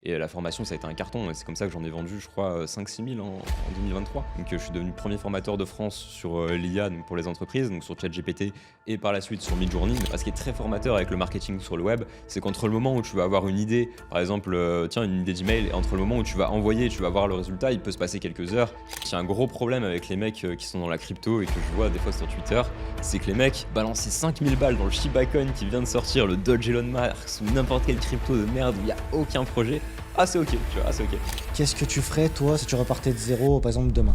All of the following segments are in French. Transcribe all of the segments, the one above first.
Et la formation, ça a été un carton et c'est comme ça que j'en ai vendu, je crois, 5-6 000 en 2023. Donc je suis devenu premier formateur de France sur l'IA donc pour les entreprises, donc sur ChatGPT et par la suite sur Midjourney. Mais ce qui est très formateur avec le marketing sur le web, c'est qu'entre le moment où tu vas avoir une idée, par exemple, tiens, une idée d'email, et entre le moment où tu vas envoyer et tu vas voir le résultat, il peut se passer quelques heures. J'ai un gros problème avec les mecs qui sont dans la crypto et que je vois des fois sur Twitter, c'est que les mecs balancer 5000 balles dans le Shiba Coin qui vient de sortir, le Doge Elon Musk ou n'importe quelle crypto de merde où il n'y a aucun projet. Ah c'est ok, tu vois, ah c'est ok. Qu'est-ce que tu ferais, toi, si tu repartais de zéro, par exemple, demain?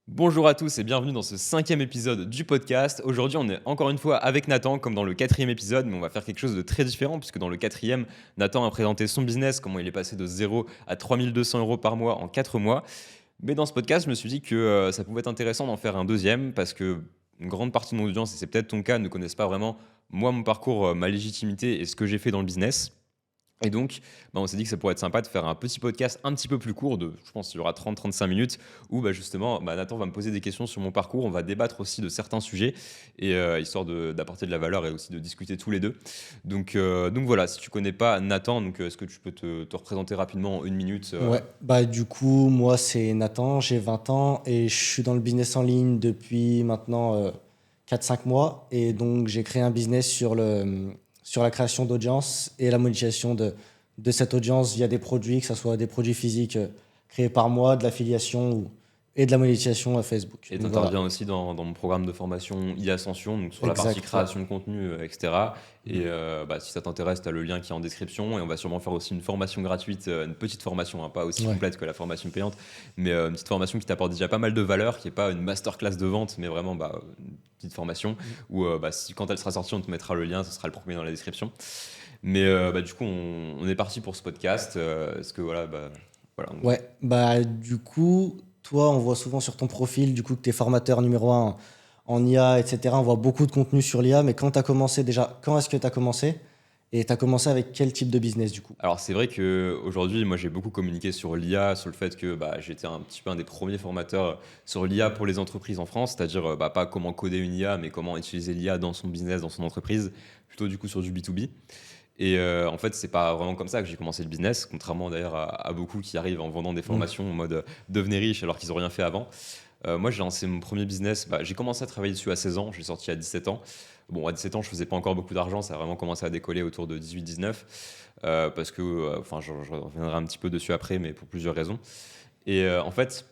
Bonjour à tous et bienvenue dans ce 5e épisode du podcast. Aujourd'hui on est encore une fois avec Nathan comme dans le 4e épisode, mais on va faire quelque chose de très différent puisque dans le 4e, Nathan a présenté son business, comment il est passé de 0 à 3200 euros par mois en 4 mois. Mais dans ce podcast, je me suis dit que ça pouvait être intéressant d'en faire un deuxième parce que une grande partie de mon audience, et c'est peut-être ton cas, ne connaissent pas vraiment moi, mon parcours, ma légitimité et ce que j'ai fait dans le business. Et donc, on s'est dit que ça pourrait être sympa de faire un petit podcast un petit peu plus court, je pense qu'il y aura 30-35 minutes, où justement, Nathan va me poser des questions sur mon parcours, on va débattre aussi de certains sujets, et histoire d'apporter de la valeur et aussi de discuter tous les deux. Donc voilà, si tu connais pas Nathan, est-ce que tu peux te représenter rapidement en une minute Ouais, du coup, moi, c'est Nathan, j'ai 20 ans et je suis dans le business en ligne depuis maintenant 4-5 mois. Et donc, j'ai créé un business sur la création d'audience et la monétisation de cette audience via des produits, que ce soit des produits physiques créés par moi, de l'affiliation et de la monétisation à Facebook. Et tu Donc, voilà. interviens aussi dans mon programme de formation e-Ascension, donc sur la partie Exact, ouais. création de contenu, etc. Et si ça t'intéresse, tu as le lien qui est en description. Et on va sûrement faire aussi une formation gratuite, une petite formation, hein, pas aussi Ouais. complète que la formation payante, mais une petite formation qui t'apporte déjà pas mal de valeur, qui n'est pas une masterclass de vente, mais vraiment une petite formation où quand elle sera sortie, on te mettra le lien, ce sera le premier dans la description. Mais du coup, on est parti pour ce podcast. Est-ce que voilà, Ouais, du coup, toi, on voit souvent sur ton profil du coup que tu es formateur numéro un en IA, etc. On voit beaucoup de contenu sur l'IA, mais quand tu as commencé déjà, quand est-ce que tu as commencé? Et tu as commencé avec quel type de business du coup? Alors c'est vrai qu'aujourd'hui, moi j'ai beaucoup communiqué sur l'IA, sur le fait que j'étais un petit peu un des premiers formateurs sur l'IA pour les entreprises en France, c'est-à-dire pas comment coder une IA, mais comment utiliser l'IA dans son business, dans son entreprise, plutôt du coup sur du B2B. Et en fait, c'est pas vraiment comme ça que j'ai commencé le business, contrairement d'ailleurs à beaucoup qui arrivent en vendant des Mm. formations en mode devenez riche alors qu'ils n'ont rien fait avant. Moi, j'ai lancé mon premier business. J'ai commencé à travailler dessus à 16 ans, j'ai sorti à 17 ans. Bon, à 17 ans, je faisais pas encore beaucoup d'argent, ça a vraiment commencé à décoller autour de 18-19, parce que, je reviendrai un petit peu dessus après, mais pour plusieurs raisons. Et en fait,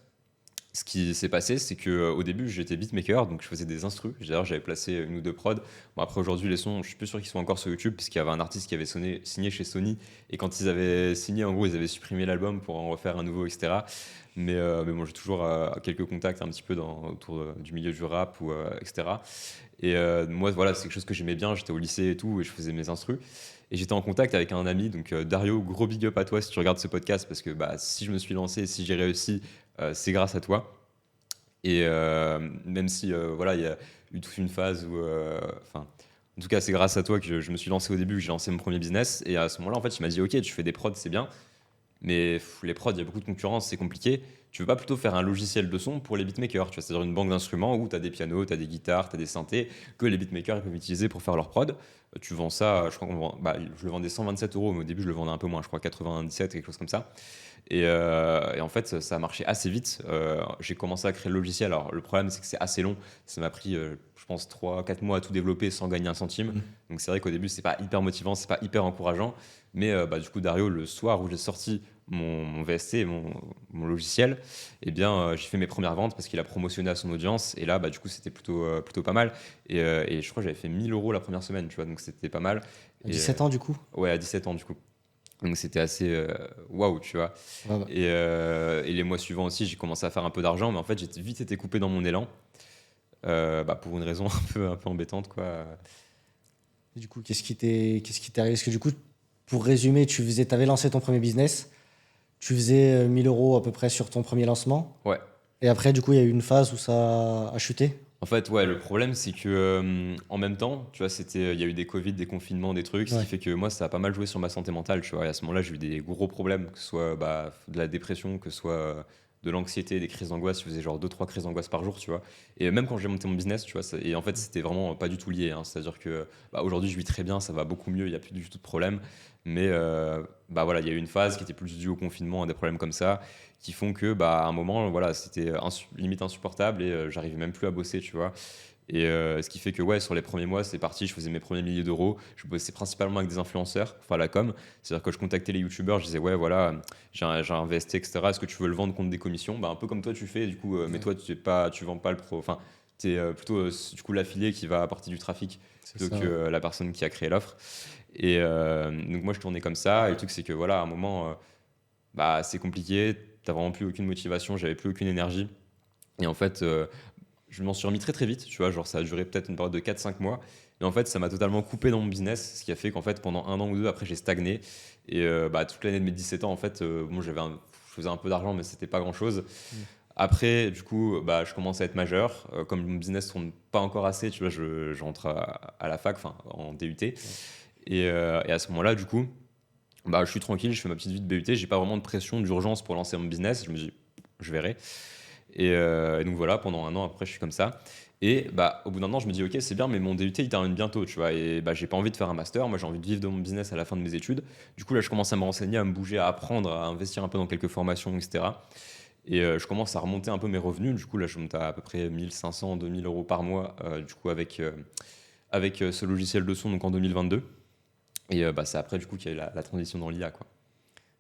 ce qui s'est passé, c'est qu'au début, j'étais beatmaker, donc je faisais des instrus. D'ailleurs, j'avais placé une ou deux prods. Bon, après, aujourd'hui, les sons, je suis plus sûr qu'ils sont encore sur YouTube, puisqu'il y avait un artiste qui avait signé chez Sony. Et quand ils avaient signé, en gros, ils avaient supprimé l'album pour en refaire un nouveau, etc. Mais bon, j'ai toujours quelques contacts un petit peu autour du milieu du rap, etc. Et moi, voilà, c'est quelque chose que j'aimais bien. J'étais au lycée et tout, et je faisais mes instrus. Et j'étais en contact avec un ami, donc Dario, gros big up à toi si tu regardes ce podcast, parce que si je me suis lancé, si j'ai réussi, c'est grâce à toi. Et même si voilà, il y a eu toute une phase où, en tout cas, c'est grâce à toi que je me suis lancé au début, que j'ai lancé mon premier business. Et à ce moment-là, en fait, il m'a dit, ok, tu fais des prods, c'est bien, mais les prods, il y a beaucoup de concurrence, c'est compliqué. Tu veux pas plutôt faire un logiciel de son pour les beatmakers, tu vois, c'est-à-dire une banque d'instruments où tu as des pianos, tu as des guitares, tu as des synthés que les beatmakers ils peuvent utiliser pour faire leur prod. Tu vends ça, je crois je le vendais 127 euros, mais au début je le vendais un peu moins, je crois 97, quelque chose comme ça. Et en fait, ça a marché assez vite. J'ai commencé à créer le logiciel. Alors, le problème, c'est que c'est assez long. Ça m'a pris, je pense, 3-4 mois à tout développer sans gagner un centime. Mm. Donc, c'est vrai qu'au début, c'est pas hyper motivant, c'est pas hyper encourageant. Mais du coup, Dario, le soir où j'ai sorti mon VST, mon logiciel, eh bien, j'ai fait mes premières ventes parce qu'il a promotionné à son audience. Et là, du coup, c'était plutôt pas mal. Et je crois que j'avais fait 1000 euros la première semaine, tu vois. Donc, c'était pas mal. À Et 17 ans du coup? ouais, à 17 ans, du coup. Donc c'était assez waouh, tu vois. Ouais, ouais. Et les mois suivants aussi, j'ai commencé à faire un peu d'argent, mais en fait, j'ai vite été coupé dans mon élan, pour une raison un peu embêtante, quoi. Et du coup, qu'est-ce qui t'est arrivé? Parce que du coup, pour résumer, t'avais lancé ton premier business, tu faisais 1000 euros à peu près sur ton premier lancement. Ouais. Et après, du coup, il y a eu une phase où ça a chuté. En fait, ouais, le problème, c'est que en même temps, tu vois, il y a eu des Covid, des confinements, des trucs, ce qui Ouais. fait que moi, ça a pas mal joué sur ma santé mentale, tu vois. Et à ce moment-là, j'ai eu des gros problèmes, que ce soit de la dépression, que ce soit de l'anxiété, des crises d'angoisse. Je faisais genre 2-3 crises d'angoisse par jour, tu vois. Et même quand j'ai monté mon business, tu vois, et en fait, c'était vraiment pas du tout lié, hein. C'est-à-dire que aujourd'hui, je vis très bien, ça va beaucoup mieux, il n'y a plus du tout de problème. Mais voilà, il y a eu une phase qui était plus due au confinement, à des problèmes comme ça, qui font que à un moment, voilà, c'était limite insupportable et j'arrivais même plus à bosser, tu vois. Et ce qui fait que ouais, sur les premiers mois, c'est parti, je faisais mes premiers milliers d'euros. Je bossais principalement avec des influenceurs, enfin la com. C'est-à-dire que je contactais les youtubeurs, je disais ouais, voilà, j'ai un VST, etc. Est-ce que tu veux le vendre contre des commissions? Un peu comme toi tu fais, du coup, mais Ouais, toi tu vends pas le pro. Enfin, tu es plutôt du coup l'affilié qui va apporter du trafic c'est plutôt ça. que la personne qui a créé l'offre. Et donc moi je tournais comme ça. Et le truc c'est que voilà, à un moment, c'est compliqué, t'as vraiment plus aucune motivation, j'avais plus aucune énergie. Et en fait, je m'en suis remis très très vite, tu vois, genre ça a duré peut-être une période de 4-5 mois. Et en fait, ça m'a totalement coupé dans mon business, ce qui a fait qu'en fait, pendant 1 an ou 2, après, j'ai stagné. Et toute l'année de mes 17 ans, en fait, je faisais un peu d'argent, mais c'était pas grand-chose. Mm. Après, du coup, je commence à être majeur. Comme mon business tourne pas encore assez, tu vois, je rentre à la fac, enfin, en DUT. Ouais. Et à ce moment-là, du coup, je suis tranquille, je fais ma petite vie de BUT, j'ai pas vraiment de pression, d'urgence pour lancer mon business. Je me dis, je verrai. Et donc voilà, pendant 1 an après, je suis comme ça. Et au bout d'un an, je me dis, ok, c'est bien, mais mon DUT, il termine bientôt, tu vois. Et j'ai pas envie de faire un master. Moi, j'ai envie de vivre de mon business à la fin de mes études. Du coup, là, je commence à me renseigner, à me bouger, à apprendre, à investir un peu dans quelques formations, etc. Et je commence à remonter un peu mes revenus. Du coup, là, je monte à peu près 1500, 2000 euros par mois, du coup, avec ce logiciel de son, donc en 2022. Et c'est après, du coup, qu'il y a eu la transition dans l'IA, quoi.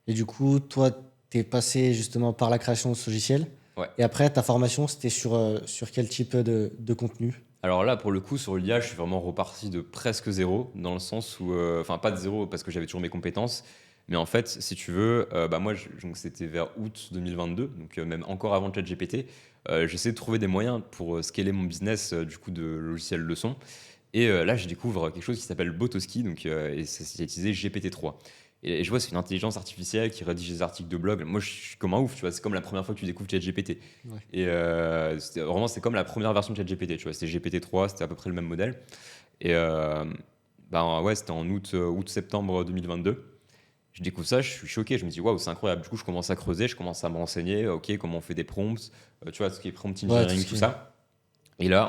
Et du coup, toi, tu es passé justement par la création de ce logiciel. Ouais. Et après, ta formation, c'était sur quel type de contenu? Alors là, pour le coup, sur l'IA, je suis vraiment reparti de presque zéro, dans le sens où, enfin, pas de zéro parce que j'avais toujours mes compétences, mais en fait, si tu veux, moi, donc c'était vers août 2022, donc même encore avant ChatGPT, j'essaie de trouver des moyens pour scaler mon business du coup de logiciel de son. Et là, je découvre quelque chose qui s'appelle Botoski, donc, et c'est utilisé GPT-3. Et je vois, c'est une intelligence artificielle qui rédige des articles de blog. Moi, je suis comme un ouf, tu vois. C'est comme la première fois que tu découvres ChatGPT. Ouais. Et c'est comme la première version de ChatGPT, tu vois. C'était GPT-3, c'était à peu près le même modèle. Et ouais, c'était en août-septembre 2022. Je découvre ça, je suis choqué. Je me dis, waouh, c'est incroyable. Du coup, je commence à creuser, je commence à me renseigner. Ok, comment on fait des prompts, tu vois, ce qui est prompt Ouais, tout engineering, ce tout qui est- ça. Et là,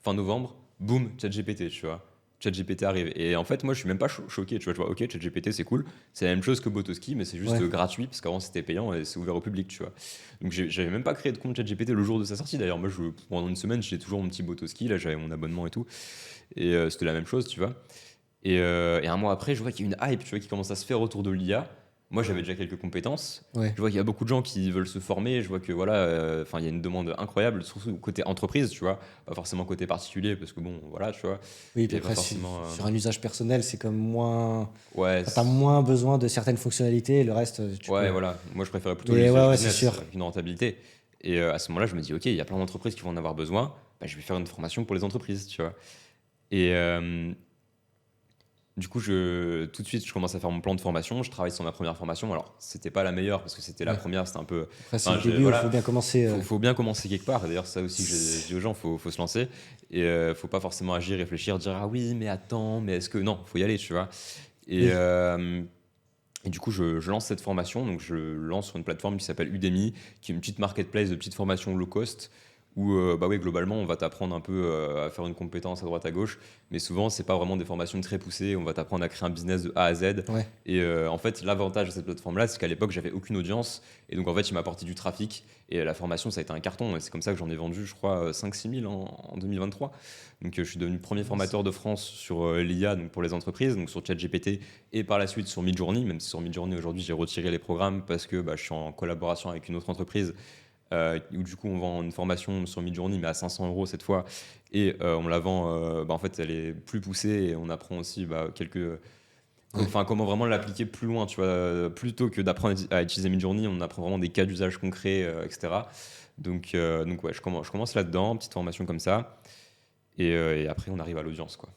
fin novembre, boum, ChatGPT, tu vois. ChatGPT arrive. Et en fait, moi, je suis même pas choqué, tu vois. Je vois, ok, ChatGPT, c'est cool. C'est la même chose que Botoski, mais c'est juste Ouais. gratuit, parce qu'avant, c'était payant et c'est ouvert au public, tu vois. Donc, j'avais même pas créé de compte ChatGPT le jour de sa sortie. D'ailleurs, moi, pendant une semaine, j'ai toujours mon petit Botoski. Là, j'avais mon abonnement et tout. Et c'était la même chose, tu vois. Et 1 mois après, je vois qu'il y a une hype, tu vois, qui commence à se faire autour de l'IA. Moi, j'avais déjà quelques compétences. Ouais. Je vois qu'il y a beaucoup de gens qui veulent se former. Je vois que voilà, il y a une demande incroyable, surtout côté entreprise, tu vois, pas forcément côté particulier, parce que bon, voilà, tu vois, Oui, il puis n'y a pas après, forcément. sur un usage personnel, c'est comme moins. Ouais, Enfin, t'as moins besoin de certaines fonctionnalités et le reste, tu ouais, peux. voilà. Moi, je préférais plutôt Mais ouais, l'usage ouais, c'est business sûr. avec une rentabilité. Et à ce moment-là, je me dis, ok, il y a plein d'entreprises qui vont en avoir besoin. Je vais faire une formation pour les entreprises, tu vois. Et du coup, tout de suite, je commence à faire mon plan de formation. Je travaille sur ma première formation. Alors, c'était pas la meilleure parce que c'était la Ouais. première. C'était un peu. Après, c'est Enfin, le début, il faut voilà, bien commencer. faut bien commencer quelque part. D'ailleurs, ça aussi, je dis aux gens, faut se lancer. Et faut pas forcément agir, réfléchir, dire ah oui, mais attends, mais est-ce que non, faut y aller, tu vois. Et, Oui. euh, et du coup, je lance cette formation. Donc, je lance sur une plateforme qui s'appelle Udemy, qui est une petite marketplace de petites formations low cost où, oui, globalement, on va t'apprendre un peu à faire une compétence à droite à gauche. Mais souvent, c'est pas vraiment des formations très poussées. On va t'apprendre à créer un business de A à Z. Ouais. Et en fait, l'avantage de cette plateforme-là, c'est qu'à l'époque, j'avais aucune audience. Et donc, en fait, il m'a apporté du trafic. Et la formation, ça a été un carton. Et c'est comme ça que j'en ai vendu, je crois, 5-6 000 en 2023. Donc, je suis devenu premier formateur de France sur l'IA, donc pour les entreprises, donc sur ChatGPT et par la suite sur Midjourney. Même si sur Midjourney, aujourd'hui, j'ai retiré les programmes parce que je suis en collaboration avec une autre entreprise où du coup, on vend une formation sur Midjourney, mais à 500 euros cette fois. Et on la vend, en fait, elle est plus poussée et on apprend aussi quelques. Ouais. Enfin, comment vraiment l'appliquer plus loin, tu vois. Plutôt que d'apprendre à utiliser Midjourney, on apprend vraiment des cas d'usage concrets, etc. Donc ouais, je commence là-dedans, petite formation comme ça. Et après, on arrive à l'audience, quoi.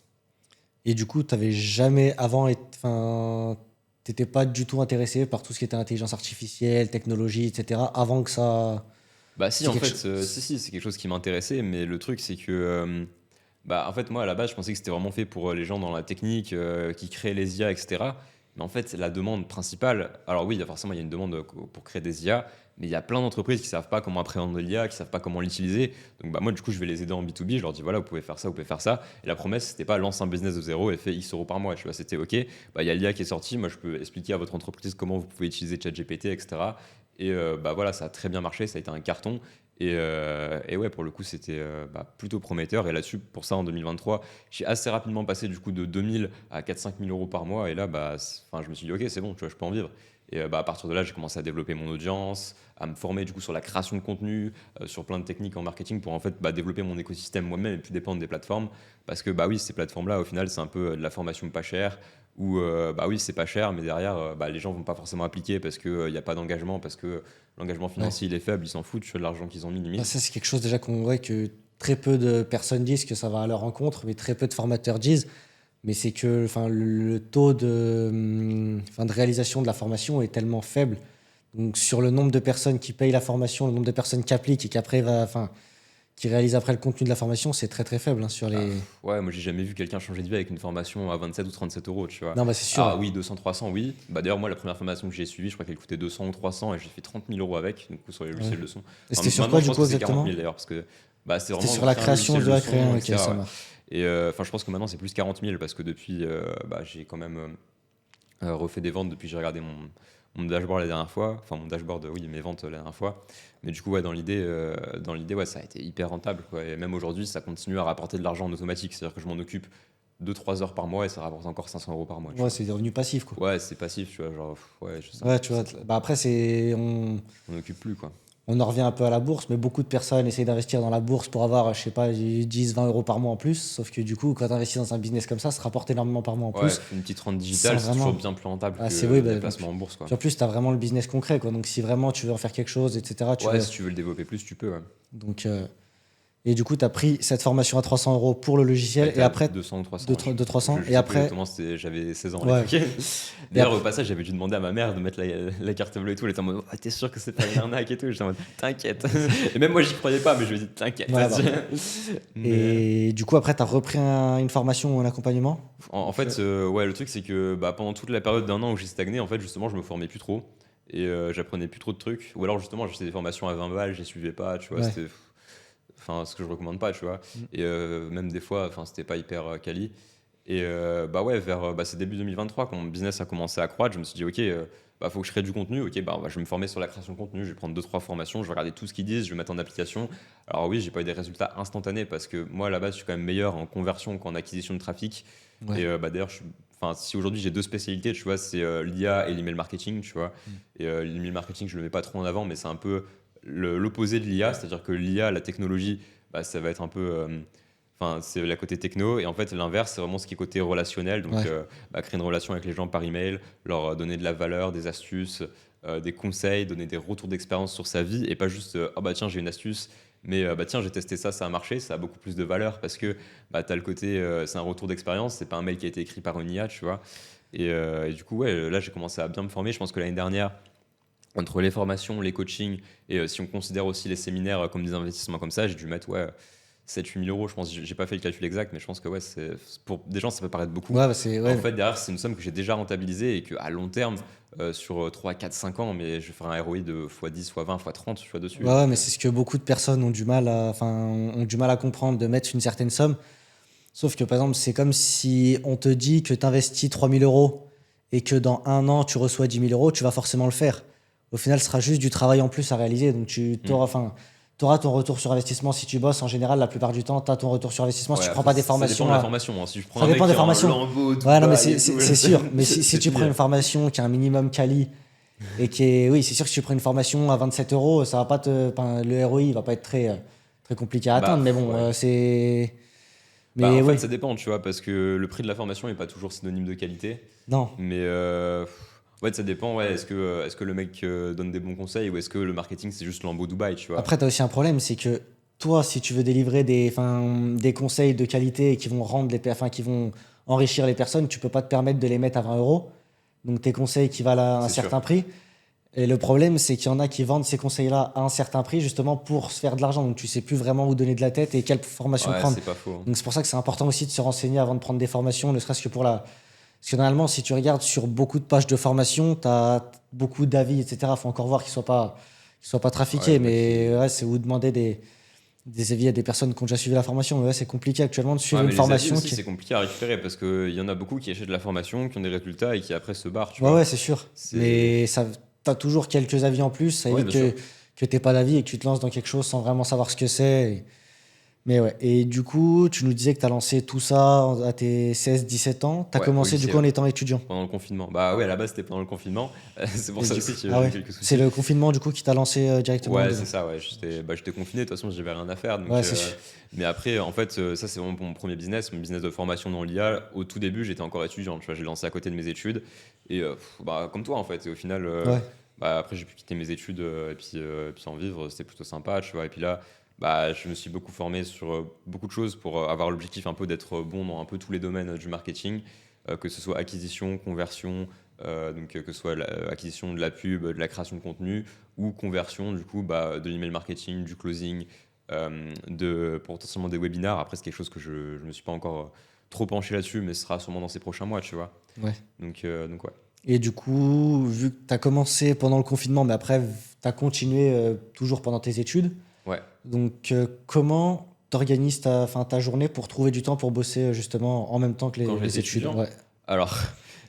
Et du coup, t'avais jamais avant, enfin, t'étais pas du tout intéressé par tout ce qui était intelligence artificielle, technologie, etc. Avant que ça. Bah si, C'est en quelque fait, chose. si, c'est quelque chose qui m'intéressait, mais le truc, c'est que, en fait, moi, à la base, je pensais que c'était vraiment fait pour les gens dans la technique, qui créent les IA, etc. Mais en fait, la demande principale, alors oui, forcément, il y a une demande pour créer des IA, mais il y a plein d'entreprises qui savent pas comment appréhender l'IA, qui savent pas comment l'utiliser. Donc bah, moi, du coup, je vais les aider en B2B. Je leur dis, voilà, vous pouvez faire ça, vous pouvez faire ça. Et la promesse, c'était pas lance un business de zéro et fais X euros par mois. Tu vois, c'était OK. Bah, il y a l'IA qui est sortie. Moi, je peux expliquer à votre entreprise comment vous pouvez utiliser ChatGPT, etc. Et bah voilà, ça a très bien marché. Ça a été un carton. Et ouais, pour le coup, c'était bah, plutôt prometteur. Et là-dessus, pour ça, en 2023, j'ai assez rapidement passé du coup de 2000 à 4-5 000 euros par mois. Et là, bah, je me suis dit, OK, c'est bon, tu vois, je peux en vivre. Et bah, à partir de là, j'ai commencé à développer mon audience, à me former du coup sur la création de contenu, sur plein de techniques en marketing pour en fait bah, développer mon écosystème moi-même et plus dépendre des plateformes. Parce que bah oui, ces plateformes-là, au final, c'est un peu de la formation pas chère. Où bah oui, c'est pas cher, mais derrière, bah, les gens vont pas forcément appliquer parce qu'il n'y a pas d'engagement, parce que l'engagement Ouais. financier il est faible, ils s'en foutent tu vois, de l'argent qu'ils ont mis Ah, limite. ça, c'est quelque chose déjà qu'on voit que très peu de personnes disent que ça va à leur rencontre, mais très peu de formateurs disent. Mais c'est que enfin, le taux enfin, de réalisation de la formation est tellement faible. Donc, sur le nombre de personnes qui payent la formation, le nombre de personnes qui appliquent et enfin, qui réalisent après le contenu de la formation, c'est très très faible hein, sur Bah, les. ouais, moi j'ai jamais vu quelqu'un changer de vie avec une formation à 27 ou 37 euros, tu vois. Non, bah c'est sûr. Ah Ouais. oui, 200, 300, oui. Bah d'ailleurs, moi la première formation que j'ai suivie, je crois qu'elle coûtait 200 ou 300 et j'ai fait 30 000 euros avec, du coup sur les Ouais. logiciels de son. Et Enfin, c'était sur maintenant, quoi je du pense coup que c'est 40 exactement? 000 d'ailleurs, parce que bah, c'est C'était vraiment sur la créer un création logiciel de de la son, création. Ok, etc. ça Ouais. marche. Et enfin, je pense que maintenant c'est plus 40 000 parce que depuis, bah, j'ai quand même refait des ventes depuis que j'ai regardé mon dashboard la dernière fois. Enfin, mon dashboard, oui, mes ventes la dernière fois. Mais du coup, ouais, dans l'idée ouais, ça a été hyper rentable, quoi. Et même aujourd'hui, ça continue à rapporter de l'argent en automatique. C'est-à-dire que je m'en occupe 2-3 heures par mois et ça rapporte encore 500 euros par mois, tu Ouais, vois. c'est des revenus passifs quoi. Ouais, c'est passif, tu vois. Genre, ouais, Ouais, tu vois. Bah après, je m'en occupe plus, quoi. on en revient un peu à la bourse, mais beaucoup de personnes essayent d'investir dans la bourse pour avoir, je sais pas, 10, 20 euros par mois en plus. Sauf que du coup, quand tu investis dans un business comme ça rapporte énormément par mois en Ouais, plus. une petite rente Sans digitale, c'est toujours vraiment. bien plus rentable Ah, c'est oui, que bah, des donc, placements en bourse, quoi. puis en plus, tu as vraiment le business concret, quoi. Donc, si vraiment tu veux en faire quelque chose, etc., tu Ouais, veux. si tu veux le développer plus, tu peux, ouais. Donc, et du coup, tu as pris cette formation à 300 euros pour le Elle logiciel et était à après 200 ou 300, de 300. je Et sais plus après, exactement, j'avais 16 ans à ouais. l'époque. Et D'ailleurs, au après, passage, j'avais dû demander à ma mère de mettre la carte bleue et tout. Elle était en mode, ah, t'es sûr que c'est pas une arnaque et tout. J'étais en mode, t'inquiète. Et même moi, j'y croyais pas, mais je me dis, t'inquiète, ouais, bah. vas-y. Mais Et du coup, après, tu as repris une formation ou un accompagnement. en fait, ouais, le truc, c'est que bah, pendant toute la période d'un an où j'ai stagné, en fait, justement, je me formais plus trop. Et j'apprenais plus trop de trucs. Ou alors, justement, j'achetais des formations à 20 balles, je les suivais pas, tu vois. Ouais. C'était. Enfin, ce que je recommande pas, tu vois. Mm. Et même des fois, enfin, c'était pas hyper quali. Et bah ouais, vers bah, c'est début 2023, quand mon business a commencé à croître, je me suis dit, ok, bah, faut que je crée du contenu. Ok, bah, je vais me former sur la création de contenu, je vais prendre 2-3 formations, je vais regarder tout ce qu'ils disent, je vais mettre en application. Alors oui, j'ai pas eu des résultats instantanés parce que moi, à la base, je suis quand même meilleur en conversion qu'en acquisition de trafic. Ouais. Et bah, d'ailleurs, enfin, si aujourd'hui j'ai deux spécialités, tu vois, c'est l'IA et l'email marketing, tu vois. Mm. Et l'email marketing, je le mets pas trop en avant, mais c'est un peu l'opposé de l'IA, c'est-à-dire que l'IA, la technologie, bah, ça va être un peu. Enfin, c'est la côté techno, et en fait, l'inverse, c'est vraiment ce qui est côté relationnel. Donc, Ouais. bah, créer une relation avec les gens par email, leur donner de la valeur, des astuces, des conseils, donner des retours d'expérience sur sa vie, et pas juste ah bah tiens, j'ai une astuce, mais bah tiens, j'ai testé ça, ça a marché, ça a beaucoup plus de valeur parce que bah, tu as le côté, c'est un retour d'expérience, c'est pas un mail qui a été écrit par une IA, tu vois. Et du coup, ouais, là, j'ai commencé à bien me former. Je pense que l'année dernière, entre les formations, les coachings, et si on considère aussi les séminaires comme des investissements comme ça, j'ai dû mettre ouais, 7-8 000 euros. Je pense, j'ai pas fait le calcul exact, mais je pense que ouais, pour des gens, ça peut paraître beaucoup. Ouais, bah, c'est. En Ouais. fait, derrière, c'est une somme que j'ai déjà rentabilisée et qu'à long terme, sur 3, 4, 5 ans, mais je vais faire un ROI de x10, x20, x30, tu vois, dessus. Ouais, Donc, mais c'est ce que beaucoup de personnes ont du mal enfin, ont du mal à comprendre, de mettre une certaine somme. Sauf que, par exemple, c'est comme si on te dit que tu investis 3 000 euros et que dans un an, tu reçois 10 000 euros, tu vas forcément le faire. Au final, ce sera juste du travail en plus à réaliser. Donc, tu auras, enfin, auras ton retour sur investissement si tu bosses. En général, la plupart du temps, tu as ton retour sur investissement. Si ouais, tu prends après, pas des ça dépend formations. de la formation, hein. Si je prends Ça un mec dépend qui des est en formations. lambeau, tout Ouais, non, mais bas et tout, c'est sûr. Mais si tu prends fini. une formation qui a un minimum quali et qui est. Oui, c'est sûr que si tu prends une formation à 27 euros, ça va pas enfin, le ROI va pas être très compliqué à Bah, atteindre. Mais bon, ouais. c'est. Bah, Mais en fait, oui, ça dépend, tu vois, parce que le prix de la formation n'est pas toujours synonyme de qualité. non. Mais ouais, ça dépend. Ouais. Est-ce que le mec donne des bons conseils ou est-ce que le marketing c'est juste lambeau Dubaï, tu vois? Après, tu as aussi un problème, c'est que toi, si tu veux délivrer des conseils de qualité qui vont enfin, qui vont enrichir les personnes, tu peux pas te permettre de les mettre à 20 euros. Donc tes conseils qui valent à un C'est sûr. certain prix. Et le problème, c'est qu'il y en a qui vendent ces conseils-là à un certain prix justement pour se faire de l'argent. Donc tu sais plus vraiment où donner de la tête et quelle formation Ouais, prendre. c'est pas faux, hein. Donc c'est pour ça que c'est important aussi de se renseigner avant de prendre des formations, ne serait-ce que pour Parce que normalement, si tu regardes sur beaucoup de pages de formation, tu as beaucoup d'avis, etc. Il faut encore voir qu'ils soient pas Ouais, il trafiqués. y en a qui. Mais ouais, c'est vous demander des avis à des personnes qui ont déjà suivi la formation. Mais ouais, c'est compliqué actuellement de suivre Ouais, une mais les avis formation aussi, qui. c'est compliqué à récupérer parce qu'il y en a beaucoup qui achètent de la formation, qui ont des résultats et qui après se barrent, tu Ouais, vois. ouais, c'est sûr. C'est. Mais ça, tu as toujours quelques avis en plus. Ça Ouais, évite bien sûr. que tu n'aies pas d'avis et que tu te lances dans quelque chose sans vraiment savoir ce que c'est. Mais ouais. Et du coup, tu nous disais que tu as lancé tout ça à tes 16-17 ans. Tu as Ouais, au commencé du lycée, coup ouais. en étant étudiant. Pendant le confinement. Bah ouais, à la base, c'était pendant le confinement. C'est pour Et ça du aussi coup, que ah j'ai eu ouais. quelques C'est soucis. le confinement du coup qui t'a lancé directement Ouais, c'est dedans. ça, ouais. J'étais confiné, de toute façon, j'avais rien à faire. Ouais, c'est sûr. Mais après, en fait, ça, c'est vraiment mon premier business, mon business de formation dans l'IA. Au tout début, j'étais encore étudiant, tu vois, j'ai lancé à côté de mes études. Et bah, comme toi, en fait. Et au final, Ouais. bah, après, j'ai pu quitter mes études et puis en vivre, c'était plutôt sympa, tu vois. Et puis là, bah, je me suis beaucoup formé sur beaucoup de choses pour avoir l'objectif un peu d'être bon dans un peu tous les domaines du marketing, que ce soit acquisition, conversion, que ce soit l'acquisition de la pub, de la création de contenu ou conversion du coup bah, de l'email marketing, du closing, de potentiellement des webinars. Après, c'est quelque chose que je ne me suis pas encore trop penché là-dessus, mais ce sera sûrement dans ces prochains mois, tu vois. Ouais. Donc ouais. Et du coup, vu que tu as commencé pendant le confinement, mais après, tu as continué toujours pendant tes études. Ouais. Donc, comment t'organises enfin, ta journée pour trouver du temps pour bosser justement en même temps que Quand les j'étais études? étudiant, Ouais. alors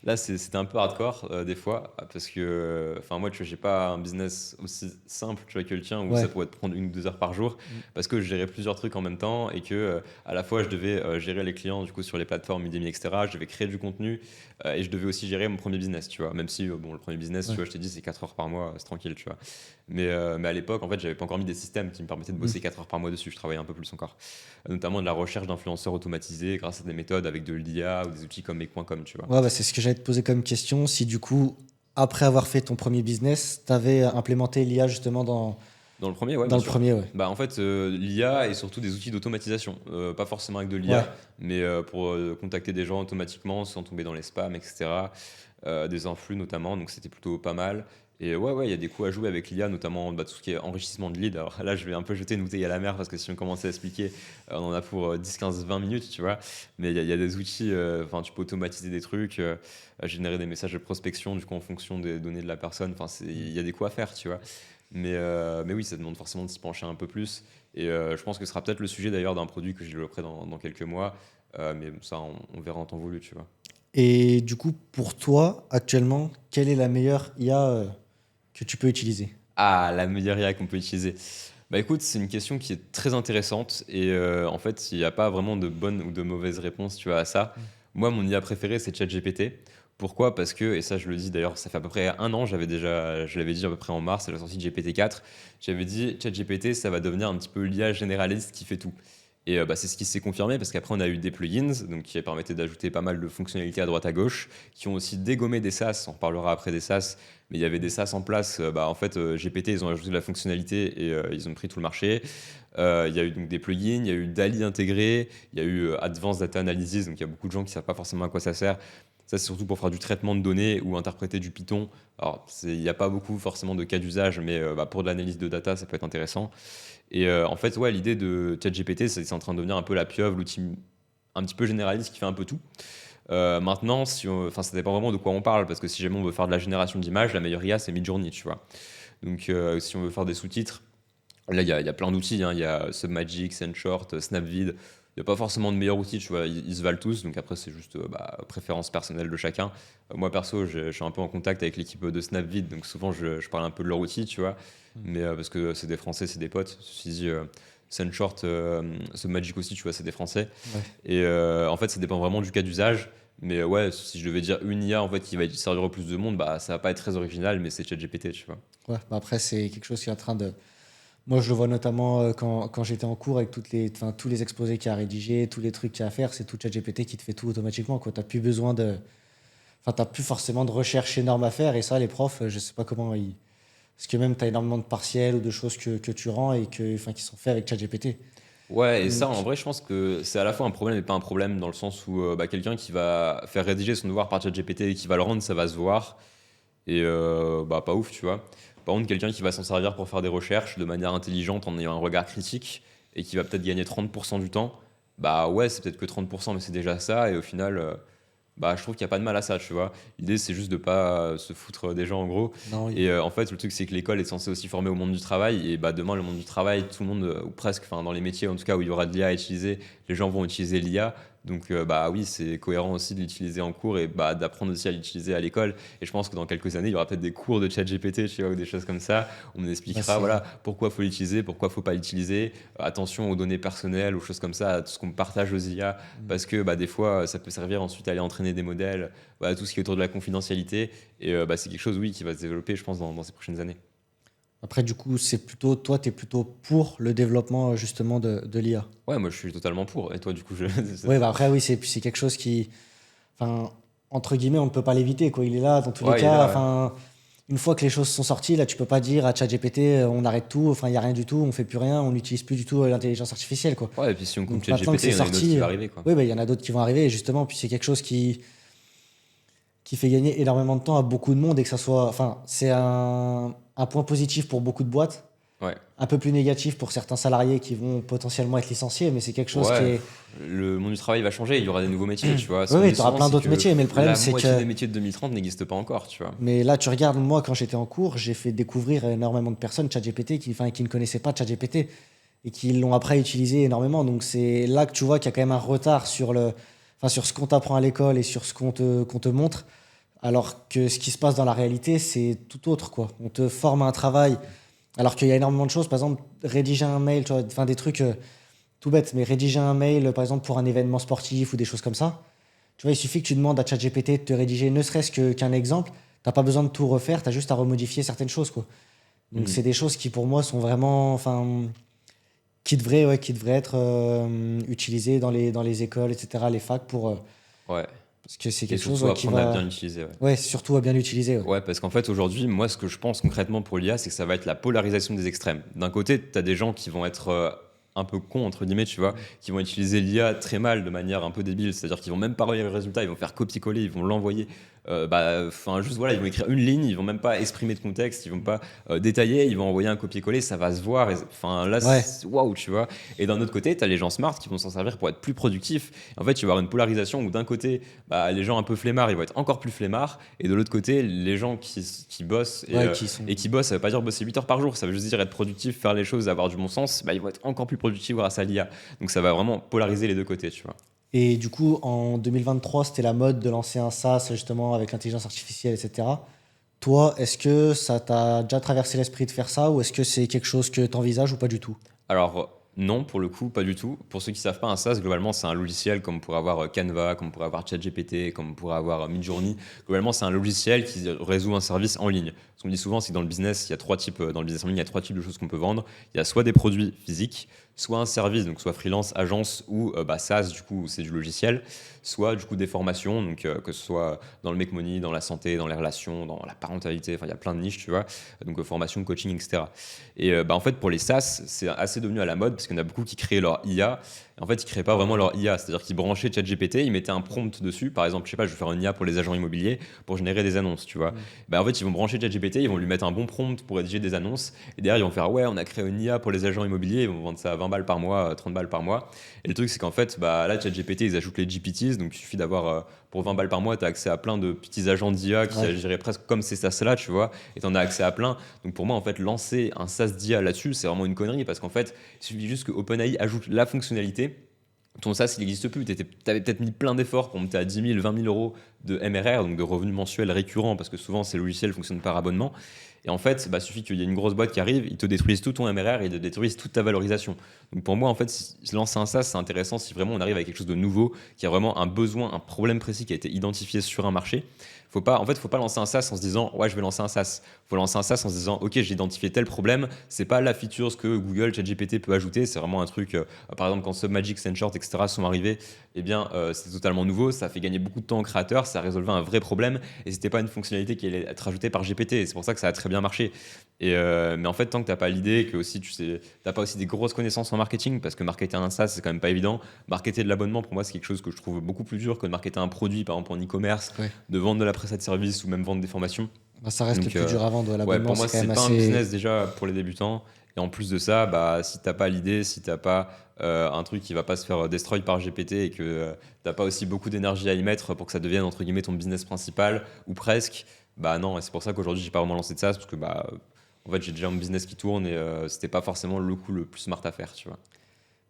là, c'était un peu hardcore des fois, parce que, enfin, moi, tu vois, j'ai pas un business aussi simple, tu vois, que le tien, où ça Ouais. pourrait te prendre 1 ou 2 heures par jour, Mm. parce que je gérais plusieurs trucs en même temps et que, à la fois, je devais gérer les clients, du coup, sur les plateformes Udemy, etc. Je devais créer du contenu et je devais aussi gérer mon premier business, tu vois. Même si, bon, le premier business, tu Ouais. vois, je t'ai dit, c'est 4 heures par mois, c'est tranquille, tu vois. Mais à l'époque, en fait, j'avais pas encore mis des systèmes qui me permettaient de Mm. bosser 4 heures par mois dessus. Je travaillais un peu plus encore, notamment de la recherche d'influenceurs automatisés grâce à des méthodes avec de l'IA ou des outils comme Make.com, tu vois. Ouais, bah, c'est ce que j'allais te poser comme question. Si du coup, après avoir fait ton premier business, tu avais implémenté l'IA justement Dans le premier, ouais, dans bien le sûr. premier, ouais. Bah, en fait, l'IA et surtout des outils d'automatisation. Pas forcément avec de Ouais. l'IA, mais pour contacter des gens automatiquement sans tomber dans les spams, etc. Des influx notamment, donc c'était plutôt pas mal. Et ouais, il y a des coups à jouer avec l'IA, notamment bah, tout ce qui est enrichissement de lead. Alors là, je vais un peu jeter une bouteille à la mer parce que si on commençait à expliquer, on en a pour 10, 15, 20 minutes, tu vois. Mais il y a des outils, enfin, tu peux automatiser des trucs, générer des messages de prospection, du coup, en fonction des données de la personne. Enfin, il y a des coups à faire, tu vois. Mais oui, ça demande forcément de s'y pencher un peu plus. Et je pense que ce sera peut-être le sujet d'ailleurs d'un produit que je développerai dans quelques mois. Mais ça, on verra en temps voulu, tu vois. Et du coup, pour toi, actuellement, quelle est la meilleure IA que tu peux utiliser? Ah, la meilleure IA qu'on peut utiliser. Bah écoute, c'est une question qui est très intéressante. Et en fait, il n'y a pas vraiment de bonne ou de mauvaise réponse, tu vois, à ça. Moi, mon IA préférée, c'est ChatGPT. Pourquoi? Parce que, et ça je le dis d'ailleurs, ça fait à peu près 1 an, je l'avais dit à peu près en mars, à la sortie de GPT-4, j'avais dit ChatGPT, ça va devenir un petit peu l'IA généraliste qui fait tout. Et bah, c'est ce qui s'est confirmé parce qu'après on a eu des plugins donc, qui permettaient d'ajouter pas mal de fonctionnalités à droite à gauche, qui ont aussi dégommé des SaaS, on reparlera après des SaaS, mais il y avait des SaaS en place, bah, en fait GPT ils ont ajouté de la fonctionnalité et ils ont pris tout le marché. Il y a eu donc des plugins, il y a eu DALI intégré, il y a eu Advanced Data Analysis, donc il y a beaucoup de gens qui ne savent pas forcément à quoi ça sert. Ça, c'est surtout pour faire du traitement de données ou interpréter du Python. Alors, il n'y a pas beaucoup forcément de cas d'usage, mais bah, pour de l'analyse de data, ça peut être intéressant. Et en fait, ouais, l'idée de ChatGPT, c'est en train de devenir un peu la pieuvre, l'outil un petit peu généraliste qui fait un peu tout. Maintenant, enfin, ça dépend vraiment de quoi on parle, parce que si jamais on veut faire de la génération d'images, la meilleure IA, c'est Midjourney, tu vois. Donc, si on veut faire des sous-titres, là, il y a plein d'outils, hein. Il y a Submagic, Sendshort, Snapvid. Il n'y a pas forcément de meilleurs outils, tu vois, ils se valent tous. Donc après, c'est juste bah, préférence personnelle de chacun. Moi, perso, je suis un peu en contact avec l'équipe de Snapvid, donc souvent, je parle un peu de leur outil, tu vois. Mais parce que c'est des Français, c'est des potes. Ceci dit, Sendshort, Submagic aussi, tu vois, c'est des Français. Ouais. Et en fait, ça dépend vraiment du cas d'usage. Mais ouais, si je devais dire une IA en fait, qui va servir au plus de monde, bah, ça va pas être très original, mais c'est ChatGPT, tu vois. Ouais, bah après, c'est quelque chose qui est en train de. Moi, je le vois notamment quand j'étais en cours avec enfin, tous les exposés qu'il y a à rédiger, tous les trucs qu'il y a à faire, c'est tout ChatGPT qui te fait tout automatiquement. Tu n'as plus besoin de. Enfin, t'as plus forcément de recherche énorme à faire. Et ça, les profs, je sais pas comment ils. Parce que même, tu as énormément de partiels ou de choses que tu rends et enfin, qui sont faits avec ChatGPT. Ouais, et ça, en Donc, vrai, je pense que c'est à la fois un problème et pas un problème, dans le sens où bah, quelqu'un qui va faire rédiger son devoir par ChatGPT et qui va le rendre, ça va se voir. Et bah, pas ouf, tu vois. Par contre, quelqu'un qui va s'en servir pour faire des recherches de manière intelligente en ayant un regard critique et qui va peut-être gagner 30% du temps, bah ouais, c'est peut-être que 30%, mais c'est déjà ça. Et au final, Bah, je trouve qu'il n'y a pas de mal à ça, tu vois. L'idée, c'est juste de pas se foutre des gens, en gros. Non, oui. Et en fait, le truc, c'est que l'école est censée aussi former au monde du travail. Et bah, demain, le monde du travail, tout le monde, ou presque, enfin, dans les métiers, en tout cas, où il y aura de l'IA à utiliser, les gens vont utiliser l'IA. Donc, bah oui, c'est cohérent aussi de l'utiliser en cours et bah, d'apprendre aussi à l'utiliser à l'école. Et je pense que dans quelques années, il y aura peut-être des cours de ChatGPT, tu vois, ou des choses comme ça. On nous Bah, expliquera, c'est voilà, pourquoi faut l'utiliser, pourquoi faut pas l'utiliser. Attention aux données personnelles, aux choses comme ça, à tout ce qu'on partage aux IA, parce que bah, des fois, ça peut servir ensuite à aller entraîner des modèles, voilà, tout ce qui est autour de la confidentialité. Et bah, c'est quelque chose, oui, qui va se développer, je pense, dans ces prochaines années. Après, du coup, c'est plutôt, toi, tu es plutôt pour le développement justement de l'IA. Ouais, moi, je suis totalement pour. Et toi, du coup, je... Oui, bah après, oui, c'est quelque chose qui, enfin, entre guillemets, on ne peut pas l'éviter, quoi. Il est là dans tous les Ouais, il est cas. là, ouais. Enfin, une fois que les choses sont sorties, là, tu peux pas dire à ChatGPT, on arrête tout. Enfin, il y a rien du tout, on fait plus rien, on n'utilise plus du tout l'intelligence artificielle, quoi. Ouais, et puis si on coupe Donc maintenant que ChatGPT, c'est il y en a une autre qui sorti, va arriver, quoi. oui, bah, il y en a d'autres qui vont arriver. Et justement, puis c'est quelque chose qui fait gagner énormément de temps à beaucoup de monde et que ça soit, enfin, c'est un point positif pour beaucoup de boîtes, Ouais. un peu plus négatif pour certains salariés qui vont potentiellement être licenciés, mais c'est quelque chose qui Ouais, est. le monde du travail va changer, il y aura des nouveaux métiers, tu vois. Ce Oui, qu'on oui, dit tu auras souvent, plein c'est d'autres que métiers, mais le problème, la c'est moitié des que. métiers de 2030 n'existent pas encore, tu vois. Mais là, tu regardes, moi, quand j'étais en cours, j'ai fait découvrir énormément de personnes ChatGPT qui ne connaissaient pas ChatGPT et qui l'ont après utilisé énormément. Donc, c'est là que tu vois qu'il y a quand même un retard sur ce qu'on t'apprend à l'école et sur ce qu'on te montre, alors que ce qui se passe dans la réalité, c'est tout autre, quoi. On te forme à un travail, alors qu'il y a énormément de choses. Par exemple, rédiger un mail, tu vois, enfin, des trucs tout bêtes, mais rédiger un mail, par exemple, pour un événement sportif ou des choses comme ça. Tu vois, il suffit que tu demandes à ChatGPT de te rédiger ne serait-ce qu'un exemple. T'as pas besoin de tout refaire, tu as juste à remodifier certaines choses, quoi. Donc Mhm. c'est des choses qui pour moi sont vraiment, enfin, qui devraient être utilisées dans les écoles, etc., les facs Ouais. parce que c'est Et quelque chose surtout ouais, qui apprendre à bien va, l'utiliser, ouais. ouais, surtout à bien l'utiliser. Ouais. Ouais, parce qu'en fait, aujourd'hui, moi, ce que je pense concrètement pour l'IA, c'est que ça va être la polarisation des extrêmes. D'un côté, tu as des gens qui vont être un peu cons, entre guillemets, tu vois, qui vont utiliser l'IA très mal, de manière un peu débile, c'est-à-dire qu'ils vont même pas relire le résultat, ils vont faire copier-coller, ils vont l'envoyer. Bah, enfin, juste voilà, ils vont écrire une ligne, ils vont même pas exprimer de contexte, ils vont pas détailler, ils vont envoyer un copier-coller, ça va se voir. Enfin, là, Ouais. waouh, tu vois. Et d'un autre côté, tu as les gens smart qui vont s'en servir pour être plus productifs. En fait, tu vas avoir une polarisation où d'un côté, bah, les gens un peu flemmards, ils vont être encore plus flemmards. Et de l'autre côté, les gens qui bossent, Ouais, qui sont. et qui bossent, ça veut pas dire bosser 8 heures par jour, ça veut juste dire être productif, faire les choses, avoir du bon sens, bah, ils vont être encore plus productifs grâce à l'IA. Donc ça va vraiment polariser les deux côtés, tu vois. Et du coup, en 2023, c'était la mode de lancer un SaaS justement avec l'intelligence artificielle, etc. Toi, est-ce que ça t'a déjà traversé l'esprit de faire ça ou est-ce que c'est quelque chose que tu envisages ou pas du tout? Alors, non, pour le coup, pas du tout. Pour ceux qui ne savent pas, un SaaS, globalement, c'est un logiciel comme on pourrait avoir Canva, comme on pourrait avoir ChatGPT, comme on pourrait avoir Midjourney. Globalement, c'est un logiciel qui résout un service en ligne. Ce qu'on dit souvent, c'est que dans le business, il y a trois types, dans le business en ligne, il y a trois types de choses qu'on peut vendre. Il y a soit des produits physiques, soit un service, donc soit freelance, agence ou bah, SaaS, du coup, c'est du logiciel, soit du coup des formations, donc que ce soit dans le make money, dans la santé, dans les relations, dans la parentalité, enfin, il y a plein de niches, tu vois, donc formation, coaching, etc. Et bah, en fait, pour les SaaS, c'est assez devenu à la mode parce qu'il y en a beaucoup qui créaient leur IA. En fait, ils ne créaient pas vraiment leur IA, c'est-à-dire qu'ils branchaient ChatGPT, ils mettaient un prompt dessus. Par exemple, je sais pas, je vais faire une IA pour les agents immobiliers pour générer des annonces, tu vois. Bah, en fait, ils vont brancher ChatGPT, ils vont lui mettre un bon prompt pour rédiger des annonces. Et derrière, ils vont faire ouais, on a créé une IA pour les agents immobiliers, ils vont vendre ça à 20 balles par mois, 30 balles par mois. Et le truc, c'est qu'en fait, bah, là, ChatGPT, ils ajoutent les GPTs, donc il suffit d'avoir pour 20 balles par mois, tu as accès à plein de petits agents d'IA qui Ouais. agiraient presque comme ces SaaS-là, tu vois, et tu en as accès à plein. Donc pour moi, en fait, lancer un SaaS d'IA là-dessus, c'est vraiment une connerie parce qu'en fait, il suffit juste que OpenAI ajoute la fonctionnalité. Ton SaaS, il n'existe plus. Tu avais peut-être mis plein d'efforts pour monter à 10 000, 20 000 euros de MRR, donc de revenus mensuels récurrents, parce que souvent, ces logiciels fonctionnent par abonnement. Et en fait, bah, suffit qu'il y ait une grosse boîte qui arrive, ils te détruisent tout ton MRR et ils te détruisent toute ta valorisation. Donc pour moi, en fait, si lancer un SaaS, c'est intéressant si vraiment on arrive à quelque chose de nouveau, qui a vraiment un besoin, un problème précis qui a été identifié sur un marché. Faut pas lancer un SaaS en se disant ouais, je vais lancer un SaaS. Faut lancer un SaaS en se disant ok, j'ai identifié tel problème. C'est pas la feature que Google, ChatGPT peut ajouter. C'est vraiment un truc. Par exemple, quand Submagic, Sendshort, etc. sont arrivés, eh bien, c'était totalement nouveau. Ça a fait gagner beaucoup de temps aux créateurs. Ça résolvait un vrai problème et c'était pas une fonctionnalité qui allait être ajoutée par GPT. Et c'est pour ça que ça a très bien marché. Mais en fait, tant que t'as pas l'idée, que aussi t'as pas aussi des grosses connaissances en marketing, parce que marketer un SaaS, c'est quand même pas évident. Marketer de l'abonnement, pour moi, c'est quelque chose que je trouve beaucoup plus dur que de marketer un produit, par exemple en e-commerce, Ouais. de vendre de la prestation de service ou même vendre des formations. Bah, ça reste le Donc, plus dur à vendre. Ouais, ouais, l'abonnement, pour moi, c'est quand c'est même pas un assez. business déjà pour les débutants. Et en plus de ça, bah, si t'as pas l'idée, si t'as pas un truc qui va pas se faire destroy par GPT et que t'as pas aussi beaucoup d'énergie à y mettre pour que ça devienne entre guillemets ton business principal ou presque, bah non. Et c'est pour ça qu'aujourd'hui, j'ai pas vraiment lancé de ça parce que bah, en fait, j'ai déjà un business qui tourne et c'était pas forcément le coup le plus smart à faire, tu vois.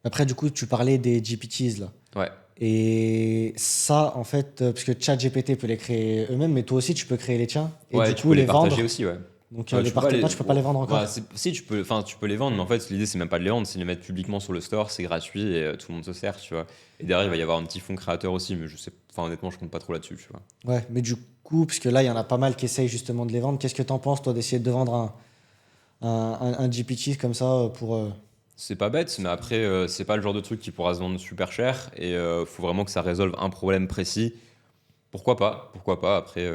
Après, du coup, tu parlais des GPTs là. Ouais, Et ça, en fait, parce que ChatGPT peut les créer eux-mêmes, mais toi aussi, tu peux créer les tiens. Et ouais, du tu coup, peux les les partager vendre. aussi, ouais. Donc, Tu peux pas non, les. tu peux pas les vendre Bah, encore. si, tu peux, enfin, tu peux les vendre, mais en fait, l'idée, c'est même pas de les vendre, c'est de les mettre publiquement sur le store, c'est gratuit et tout le monde se sert, tu vois. Et derrière, il va y avoir un petit fonds créateur aussi, mais je sais, enfin, honnêtement, je compte pas trop là-dessus, tu vois. Ouais, mais du coup, parce que là, il y en a pas mal qui essayent justement de les vendre. Qu'est-ce que tu en penses, toi, d'essayer de vendre un GPT comme ça pour. C'est pas bête, mais après, c'est pas le genre de truc qui pourra se vendre super cher et faut vraiment que ça résolve un problème précis. Pourquoi pas? Pourquoi pas? Après,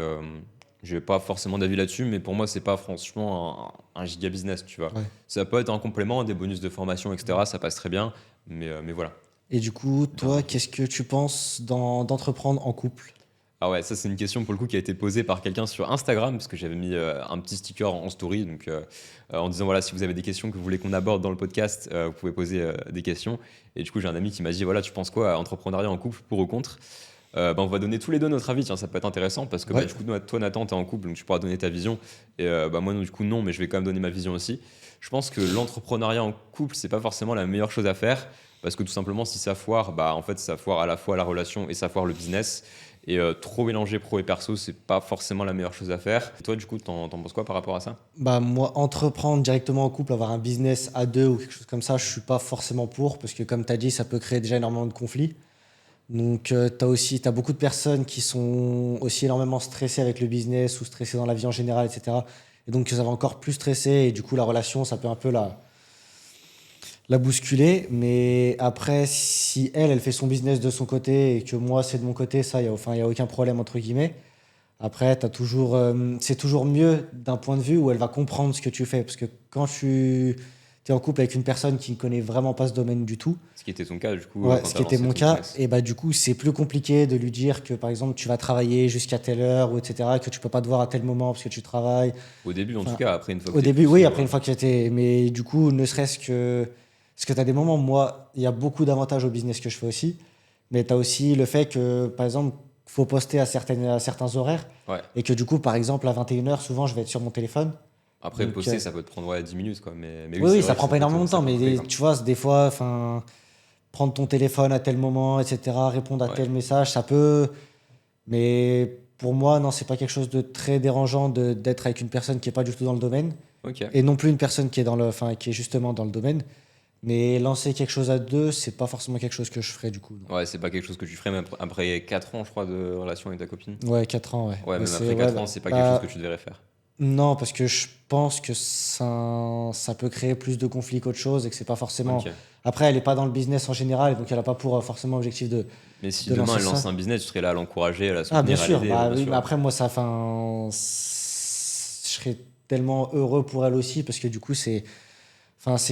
j'ai pas forcément d'avis là-dessus, mais pour moi, c'est pas franchement un giga business, tu vois. Ouais. Ça peut être un complément, des bonus de formation, etc. Ça passe très bien, mais voilà. Et du coup, Bien. toi, qu'est-ce que tu penses d'entreprendre en couple? Ah ouais, ça c'est une question pour le coup qui a été posée par quelqu'un sur Instagram, parce que j'avais mis un petit sticker en story, donc en disant voilà, si vous avez des questions que vous voulez qu'on aborde dans le podcast, vous pouvez poser des questions. Et du coup, j'ai un ami qui m'a dit voilà, tu penses quoi à entrepreneuriat en couple, pour ou contre? Bah, on va donner tous les deux notre avis, tiens, ça peut être intéressant, parce que bah, Ouais. du coup, toi Nathan, t'es en couple, donc tu pourras donner ta vision. Et bah, moi, du coup, non, mais je vais quand même donner ma vision aussi. Je pense que l'entrepreneuriat en couple, c'est pas forcément la meilleure chose à faire, parce que tout simplement, si ça foire, bah, en fait, ça foire à la fois la relation et ça foire le business. Et trop mélanger pro et perso, c'est pas forcément la meilleure chose à faire. Et toi, du coup, t'en penses quoi par rapport à ça? Bah, moi, entreprendre directement en couple, avoir un business à deux ou quelque chose comme ça, je suis pas forcément pour, parce que comme tu as dit, ça peut créer déjà énormément de conflits. Donc, t'as beaucoup de personnes qui sont aussi énormément stressées avec le business ou stressées dans la vie en général, etc. Et donc, ça va encore plus stresser. Et du coup, la relation, ça peut un peu la bousculer. Mais après, si elle fait son business de son côté et que moi, c'est de mon côté, ça, y a aucun problème, entre guillemets. Après, c'est toujours mieux d'un point de vue où elle va comprendre ce que tu fais. Parce que quand tu es en couple avec une personne qui ne connaît vraiment pas ce domaine du tout, Ce qui était ton cas, du coup, ouais, quand ce t'as qui était lancé mon ton cas, business. et bah du coup, c'est plus compliqué de lui dire que par exemple, tu vas travailler jusqu'à telle heure ou etc., que tu peux pas te voir à tel moment parce que tu travailles. Au début, en tout Enfin, cas, après, une fois que au t'es début, plus oui, sûr. après une fois que j'étais. Mais du coup, ne serait-ce que. Parce que tu as des moments, moi, il y a beaucoup d'avantages au business que je fais aussi, mais tu as aussi le fait que, par exemple, faut poster à certains horaires Ouais. et que du coup, par exemple, à 21h, souvent, je vais être sur mon téléphone. Après, Donc, poster, ça peut te prendre ouais, 10 minutes, quoi. Mais oui, oui, c'est oui, ça vrai que prend pas énormément de ça temps, peut couper, mais quoi. tu vois, des fois, enfin prendre ton téléphone à tel moment, etc., répondre à Ouais. tel message, ça peut. Mais pour moi, non, c'est pas quelque chose de très dérangeant d'être avec une personne qui est pas du tout dans le domaine, Ok. et non plus une personne qui est qui est justement dans le domaine. Mais lancer quelque chose à deux, c'est pas forcément quelque chose que je ferais du coup. Non. Ouais, c'est pas quelque chose que tu ferais même après 4 ans, je crois, de relation avec ta copine. Ouais, 4 ans, ouais. Ouais, Mais même c'est après ouais, 4 ans, c'est pas quelque chose que tu devrais faire. non, parce que je pense que ça peut créer plus de conflits qu'autre chose et que c'est pas forcément. Ok. Après, elle est pas dans le business en général, donc elle a pas pour forcément objectif Mais si de demain lancer elle lance ça. un business, tu serais là à l'encourager, à la Ah, bien soutenir, à sûr. l'aider, ouais, Bah, bien oui, sûr. mais après, moi, je serais tellement heureux pour elle aussi parce que du coup, c'est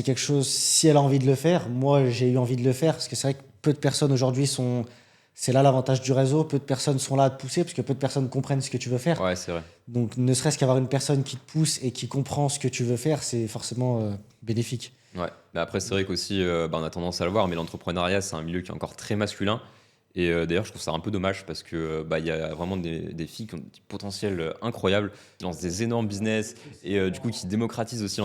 quelque chose. Si elle a envie de le faire, moi, j'ai eu envie de le faire parce que c'est vrai que peu de personnes aujourd'hui sont. C'est là l'avantage du réseau. Peu de personnes sont là à te pousser parce que peu de personnes comprennent ce que tu veux faire. Ouais, c'est vrai. Donc, ne serait-ce qu'avoir une personne qui te pousse et qui comprend ce que tu veux faire, c'est forcément bénéfique. Ouais. Mais après, c'est vrai qu'aussi, bah, on a tendance à le voir, mais l'entrepreneuriat, c'est un milieu qui est encore très masculin. Et d'ailleurs, je trouve ça un peu dommage parce que bah, il y a vraiment des filles qui ont des potentiels incroyables, qui lancent des énormes business et du coup qui démocratisent aussi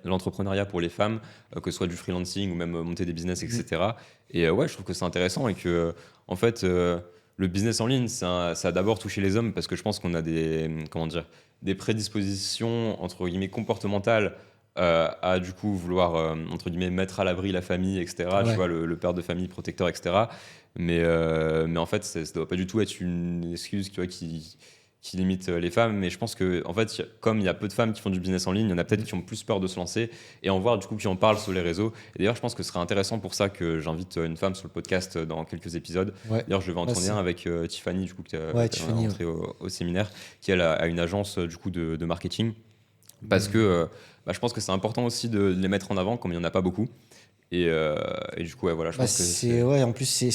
l'entrepreneuriat pour les femmes, que ce soit du freelancing ou même monter des business, etc. Et ouais, je trouve que c'est intéressant et que en fait, le business en ligne, ça a d'abord touché les hommes parce que je pense qu'on a comment dire, des prédispositions entre guillemets comportementales à du coup vouloir entre guillemets mettre à l'abri la famille, etc. Tu Ouais. vois, le père de famille protecteur, etc. Mais en fait, ça ne doit pas du tout être une excuse tu vois, qui limite les femmes. Mais je pense que, en fait, comme il y a peu de femmes qui font du business en ligne, il y en a peut-être qui ont plus peur de se lancer et en voir du coup qui en parlent sur les réseaux. Et d'ailleurs, je pense que ce serait intéressant pour ça que j'invite une femme sur le podcast dans quelques épisodes. Ouais. D'ailleurs, je vais en Ouais, tourner un avec Tiffany, du coup, que tu Ouais, as Tiffany, rencontré au séminaire, qui elle a une agence du coup de marketing. Parce que bah, je pense que c'est important aussi de les mettre en avant, comme il n'y en a pas beaucoup. Et du coup, ouais, voilà, je Bah, pense que c'est. ouais, en plus,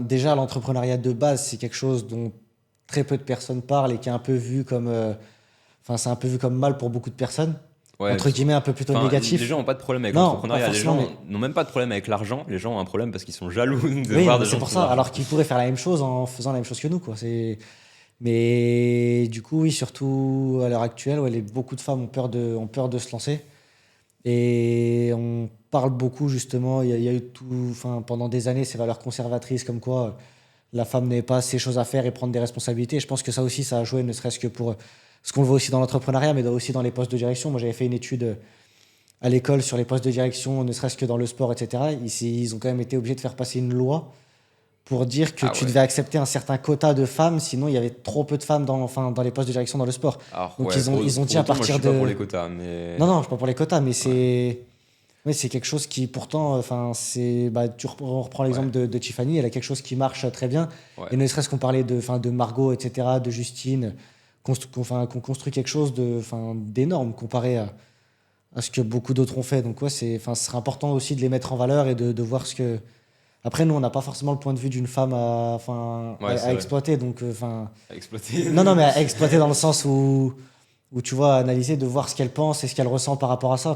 déjà, l'entrepreneuriat de base, c'est quelque chose dont très peu de personnes parlent et qui est un peu vu comme. enfin, c'est un peu vu comme mal pour beaucoup de personnes. Ouais, Entre guillemets, un peu plutôt enfin, négatif. les gens n'ont pas de problème avec Non, l'entrepreneuriat. pas Les forcément, gens n'ont même pas de problème avec l'argent. Les gens ont un problème parce qu'ils sont jaloux de Oui, voir mais des c'est gens pour qui ont de ça. l'argent. Alors qu'ils pourraient faire la même chose en faisant la même chose que nous, quoi. Mais du coup, oui, surtout à l'heure actuelle, ouais, beaucoup de femmes ont peur de se lancer. Et on parle beaucoup, justement. Il y a eu tout, enfin, pendant des années, ces valeurs conservatrices, comme quoi la femme n'avait pas assez choses à faire et prendre des responsabilités. Et je pense que ça aussi, ça a joué, ne serait-ce que pour ce qu'on le voit aussi dans l'entrepreneuriat, mais aussi dans les postes de direction. Moi, j'avais fait une étude à l'école sur les postes de direction, ne serait-ce que dans le sport, etc. Ils ont quand même été obligés de faire passer une loi pour dire que Ah tu ouais. devais accepter un certain quota de femmes, sinon il y avait trop peu de femmes enfin, dans les postes de direction dans le sport. Alors, Donc ouais, ils ont pour dit à autant, moi, je partir suis pas pour les de... quotas, mais Non, non, je suis pas pour les quotas, mais ouais, c'est quelque chose qui pourtant, enfin, on reprend ouais, l'exemple de Tiffany, elle a quelque chose qui marche très bien. ouais. Et ne serait-ce qu'on parlait de Margot, etc., de Justine, qu'on construit quelque chose d'énorme comparé à ce que beaucoup d'autres ont fait. Donc ouais, ce serait important aussi de les mettre en valeur et de voir ce que... Après, nous, on n'a pas forcément le point de vue d'une femme Ouais, c'est à vrai. exploiter. Donc, enfin, À exploiter. non, non, mais à exploiter dans le sens où tu vois, analyser, de voir ce qu'elle pense et ce qu'elle ressent par rapport à ça.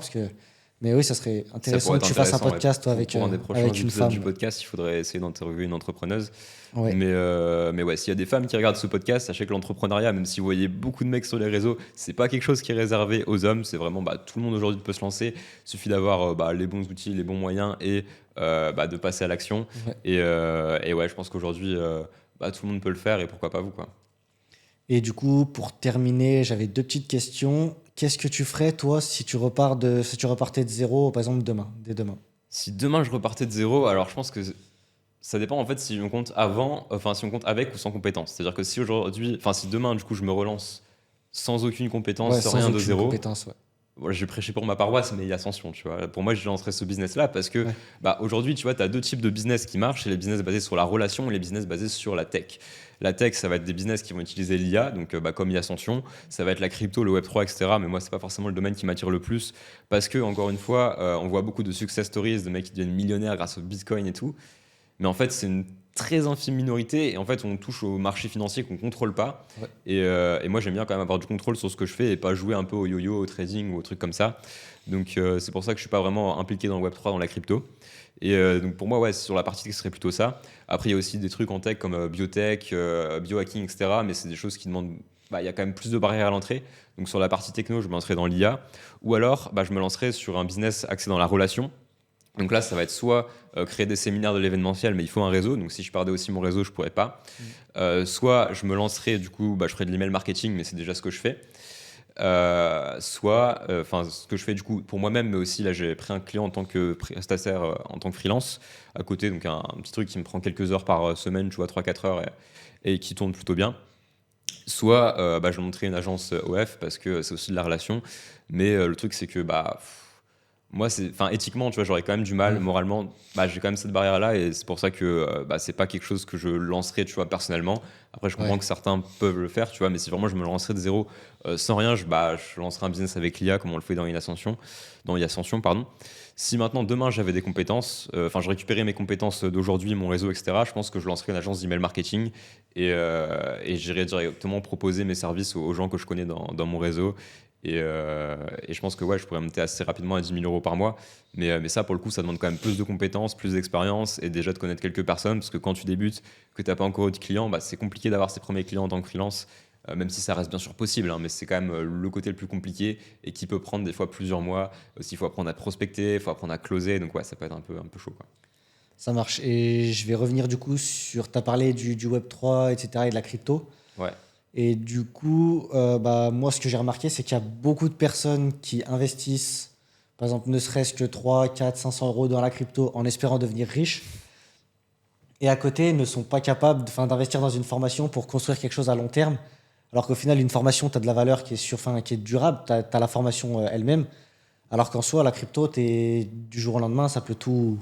Mais oui, ça serait Ça intéressant pourrait que être tu fasses un intéressant, ouais. podcast toi, Pour un des prochains avec une épisodes du femme. podcast, il faudrait essayer d'interviewer une entrepreneuse. Ouais. Mais ouais, s'il y a des femmes qui regardent ce podcast, sachez que l'entrepreneuriat, même si vous voyez beaucoup de mecs sur les réseaux, c'est pas quelque chose qui est réservé aux hommes. C'est vraiment, tout le monde aujourd'hui peut se lancer. Il suffit d'avoir les bons outils, les bons moyens et de passer à l'action. Ouais. Et ouais, je pense qu'aujourd'hui, tout le monde peut le faire et pourquoi pas vous, quoi. Et du coup, pour terminer, j'avais deux petites questions. Qu'est-ce que tu ferais, toi, si tu repartais de zéro, par exemple, dès demain? Si demain je repartais de zéro, alors je pense que ça dépend en fait si on compte avant, enfin si on compte avec ou sans compétences. C'est-à-dire que si aujourd'hui, enfin si demain du coup je me relance sans aucune compétence, Ouais, sans sans rien de aucune zéro, compétence, ouais. voilà, je vais prêcher pour ma paroisse, mais il y a Ascension, tu vois. Pour moi, je lancerais ce business-là parce que Ouais. aujourd'hui, tu vois, tu as deux types de business qui marchent, c'est les business basés sur la relation et les business basés sur la tech. La tech, ça va être des business qui vont utiliser l'IA, donc comme Ascension, ça va être la crypto, le Web3, etc. Mais moi, c'est pas forcément le domaine qui m'attire le plus parce que, encore une fois, on voit beaucoup de success stories de mecs qui deviennent millionnaires grâce au Bitcoin et tout. Mais en fait, c'est une très infime minorité et en fait, on touche au marché financier qu'on contrôle pas. Ouais. Et moi, j'aime bien quand même avoir du contrôle sur ce que je fais et pas jouer un peu au yo-yo, au trading ou aux trucs comme ça. Donc, c'est pour ça que je suis pas vraiment impliqué dans le Web3, dans la crypto. Et donc, pour moi, ouais, sur la partie tech, ce serait plutôt ça. Après, il y a aussi des trucs en tech comme biotech, biohacking, etc. Mais c'est des choses qui demandent. Il y a quand même plus de barrières à l'entrée. Donc, sur la partie techno, je me lancerai dans l'IA. Ou alors, je me lancerai sur un business axé dans la relation. Donc là, ça va être soit créer des séminaires de l'événementiel, mais il faut un réseau. Donc si je perdais aussi mon réseau, je pourrais pas. Soit je me lancerai, du coup, je ferai de l'email marketing, mais c'est déjà ce que je fais. Soit, ce que je fais du coup pour moi-même, mais aussi là, j'ai pris un client en tant que prestataire, en tant que freelance à côté. Donc un petit truc qui me prend quelques heures par semaine, tu vois, 3-4 heures et qui tourne plutôt bien. Soit je montrerai une agence OF parce que c'est aussi de la relation. Mais le truc, c'est que moi, éthiquement, tu vois, j'aurais quand même du mal, Ouais. moralement, j'ai quand même cette barrière-là et c'est pour ça que c'est pas quelque chose que je lancerai, tu vois, personnellement. Après, je comprends Ouais. que certains peuvent le faire, tu vois, mais si vraiment je me lancerais de zéro, sans rien, je lancerai un business avec l'IA comme on le fait dans Ascension, pardon. Si maintenant, demain, j'avais des compétences, je récupérais mes compétences d'aujourd'hui, mon réseau, etc., je pense que je lancerais une agence d'email marketing et j'irais directement proposer mes services aux gens que je connais dans mon réseau. Et je pense que ouais, je pourrais monter assez rapidement à 10 000 euros par mois. Mais ça, pour le coup, ça demande quand même plus de compétences, plus d'expérience et déjà de connaître quelques personnes. Parce que quand tu débutes, que tu n'as pas encore eu de clients, c'est compliqué d'avoir ses premiers clients en tant que freelance. Même si ça reste bien sûr possible, hein, mais c'est quand même le côté le plus compliqué et qui peut prendre des fois plusieurs mois. Aussi, il faut apprendre à prospecter, il faut apprendre à closer. Donc ouais, ça peut être un peu chaud, quoi. Ça marche. Et je vais revenir du coup sur... Tu as parlé du Web3, etc. et de la crypto. Ouais, Et du coup, moi, ce que j'ai remarqué, c'est qu'il y a beaucoup de personnes qui investissent, par exemple, ne serait-ce que 3, 4, 500 euros dans la crypto en espérant devenir riche. Et à côté, ne sont pas capables d'investir dans une formation pour construire quelque chose à long terme. Alors qu'au final, une formation, tu as de la valeur qui est durable, tu as la formation elle-même. Alors qu'en soi, la crypto, du jour au lendemain, ça peut tout.